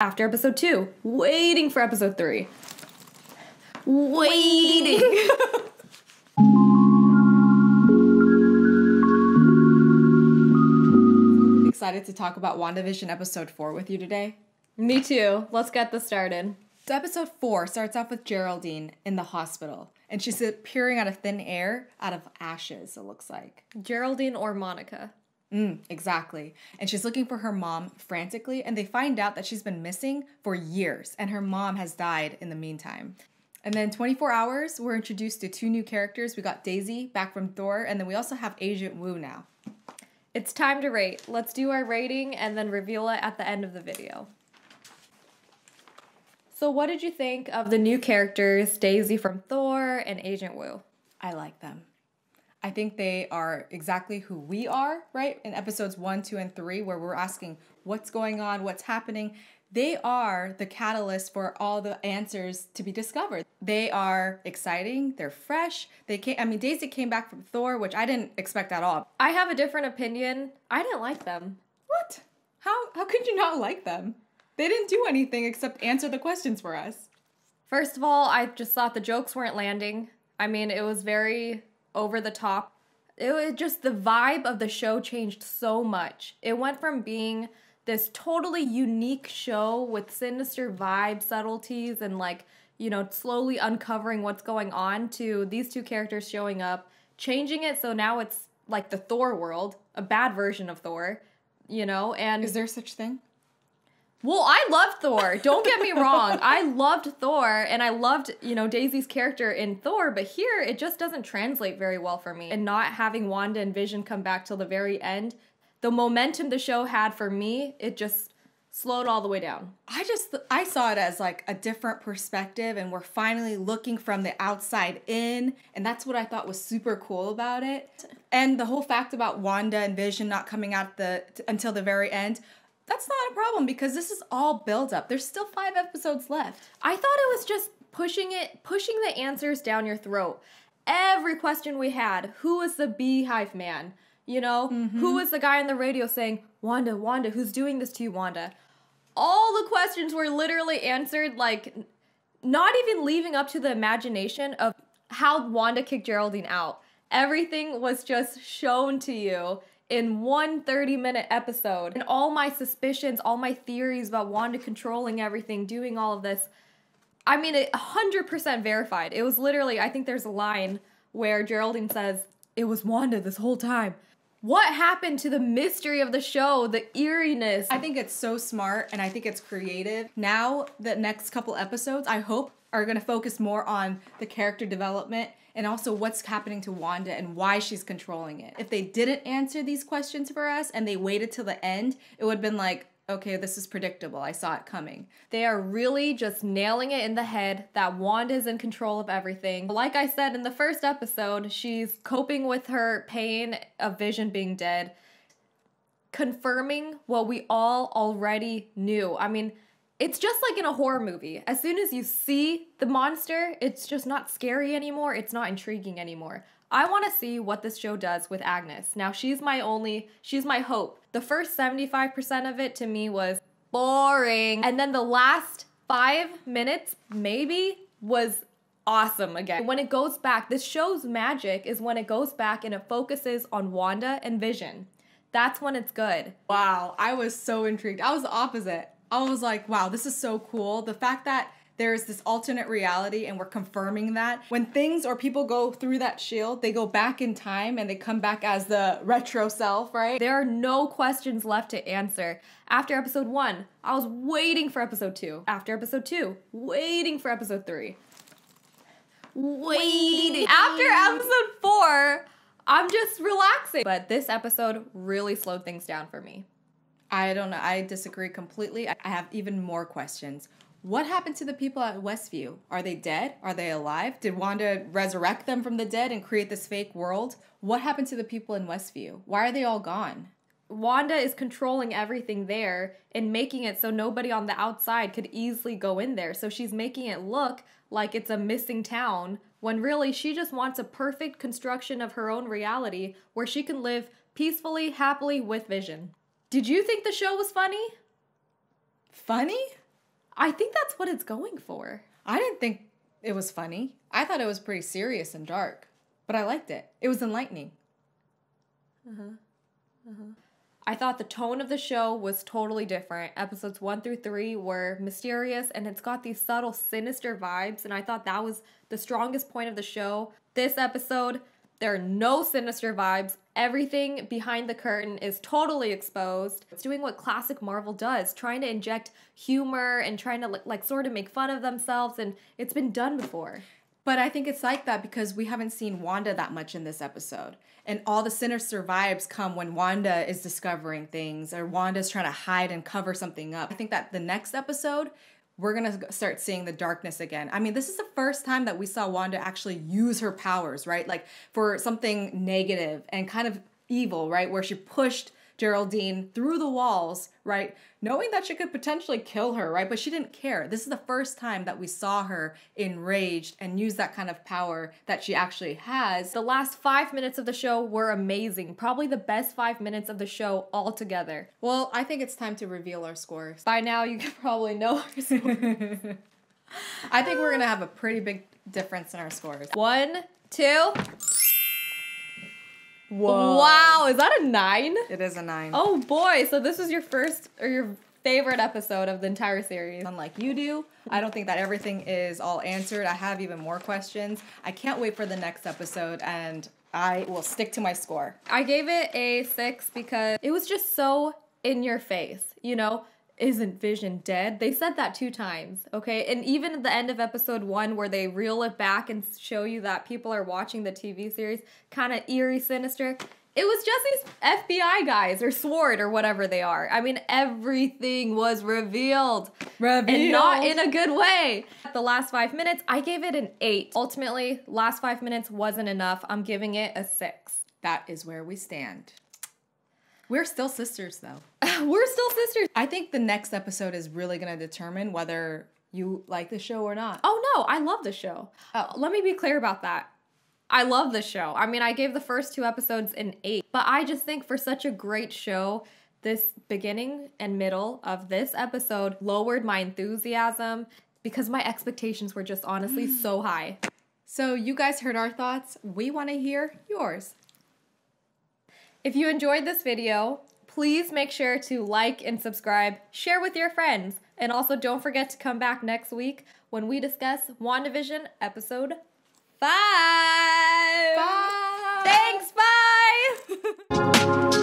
After episode 2, waiting for episode 3. Waiting. Excited to talk about WandaVision episode 4 with you today. Me too. Let's get this started. So episode 4 starts off with Geraldine in the hospital, and she's appearing out of thin air, out of ashes, it looks like. Geraldine or Monica. Exactly. And she's looking for her mom frantically, and they find out that she's been missing for years, and her mom has died in the meantime. And then 24 hours, we're introduced to 2 new characters. We got Daisy back from Thor, and then we also have Agent Woo now. It's time to rate. Let's do our rating and then reveal it at the end of the video. So what did you think of the new characters, Daisy from Thor and Agent Woo? I like them. I think they are exactly who we are, right? In episodes 1, 2, and 3, where we're asking what's going on, what's happening. They are the catalyst for all the answers to be discovered. They are exciting. They're fresh. Daisy came back from Thor, which I didn't expect at all. I have a different opinion. I didn't like them. What? How could you not like them? They didn't do anything except answer the questions for us. First of all, I just thought the jokes weren't landing. I mean, it was very over the top. It was just the vibe of the show changed so much. It went from being this totally unique show with sinister vibe subtleties and slowly uncovering what's going on to these 2 characters showing up, changing it so now it's like the Thor world, a bad version of Thor, and... Is there such thing? Well, I loved Thor. Don't get me wrong. I loved Thor, and I loved, Daisy's character in Thor, but here it just doesn't translate very well for me. And not having Wanda and Vision come back till the very end, the momentum the show had for me, it just slowed all the way down. I saw it as like a different perspective, and we're finally looking from the outside in, and that's what I thought was super cool about it. And the whole fact about Wanda and Vision not coming out until the very end, that's not a problem because this is all build up. There's still 5 episodes left. I thought it was just pushing the answers down your throat. Every question we had, who was the beehive man? Who was the guy on the radio saying, Wanda, Wanda, who's doing this to you, Wanda? All the questions were literally answered, not even leaving up to the imagination of how Wanda kicked Geraldine out. Everything was just shown to you in one 30-minute episode. And all my suspicions, all my theories about Wanda controlling everything, doing all of this, it 100% verified. It was literally, I think there's a line where Geraldine says, it was Wanda this whole time. What happened to the mystery of the show, the eeriness? I think it's so smart, and I think it's creative. Now, the next couple episodes, I hope, are going to focus more on the character development and also what's happening to Wanda and why she's controlling it. If they didn't answer these questions for us and they waited till the end, it would have been like, okay, this is predictable. I saw it coming. They are really just nailing it in the head that Wanda is in control of everything. Like I said in the first episode, she's coping with her pain of Vision being dead, confirming what we all already knew. It's just like in a horror movie. As soon as you see the monster, it's just not scary anymore. It's not intriguing anymore. I want to see what this show does with Agnes. Now, she's my hope. The first 75% of it to me was boring. And then the last 5 minutes, maybe, was awesome again. When it goes back, this show's magic is when it goes back and it focuses on Wanda and Vision. That's when it's good. Wow, I was so intrigued. I was the opposite. I was like, wow, this is so cool. The fact that there's this alternate reality and we're confirming that. When things or people go through that shield, they go back in time and they come back as the retro self, right? There are no questions left to answer. After episode 1, I was waiting for episode 2. After episode 2, waiting for episode 3. Waiting. After episode 4, I'm just relaxing. But this episode really slowed things down for me. I don't know. I disagree completely. I have even more questions. What happened to the people at Westview? Are they dead? Are they alive? Did Wanda resurrect them from the dead and create this fake world? What happened to the people in Westview? Why are they all gone? Wanda is controlling everything there and making it so nobody on the outside could easily go in there. So she's making it look like it's a missing town when really she just wants a perfect construction of her own reality where she can live peacefully, happily with Vision. Did you think the show was funny? Funny? I think that's what it's going for. I didn't think it was funny. I thought it was pretty serious and dark, but I liked it. It was enlightening. I thought the tone of the show was totally different. Episodes 1 through 3 were mysterious, and it's got these subtle, sinister vibes, and I thought that was the strongest point of the show. This episode, there are no sinister vibes. Everything behind the curtain is totally exposed. It's doing what classic Marvel does, trying to inject humor and trying to like sort of make fun of themselves, and it's been done before. But I think it's like that because we haven't seen Wanda that much in this episode. And all the sinister vibes come when Wanda is discovering things or Wanda's trying to hide and cover something up. I think that the next episode, we're going to start seeing the darkness again. I mean, this is the first time that we saw Wanda actually use her powers, right? Like for something negative and kind of evil, right? Where she pushed Geraldine through the walls, right? Knowing that she could potentially kill her, right? But she didn't care. This is the first time that we saw her enraged and use that kind of power that she actually has. The last 5 minutes of the show were amazing. Probably the best 5 minutes of the show altogether. Well, I think it's time to reveal our scores. By now, you can probably know our scores. I think we're going to have a pretty big difference in our scores. 1, 2... Whoa. Wow, is that a 9? It is a 9. Oh boy, so this was your first or your favorite episode of the entire series. Unlike you do, I don't think that everything is all answered. I have even more questions. I can't wait for the next episode, and I will stick to my score. I gave it a 6 because it was just so in your face, you know? Isn't Vision dead? They said that 2 times, okay? And even at the end of episode 1 where they reel it back and show you that people are watching the TV series, kind of eerie, sinister, it was just these FBI guys or SWORD or whatever they are. I mean, everything was revealed. And not in a good way. The last 5 minutes, I gave it an 8. Ultimately, last 5 minutes wasn't enough. I'm giving it a 6. That is where we stand. We're still sisters, though. We're still sisters. I think the next episode is really going to determine whether you like the show or not. Oh, no, I love the show. Let me be clear about that. I love the show. I mean, I gave the first 2 episodes an 8, but I just think for such a great show, this beginning and middle of this episode lowered my enthusiasm because my expectations were just honestly so high. So you guys heard our thoughts. We want to hear yours. If you enjoyed this video, please make sure to like and subscribe, share with your friends, and also don't forget to come back next week when we discuss WandaVision episode 5. Bye! Thanks, bye!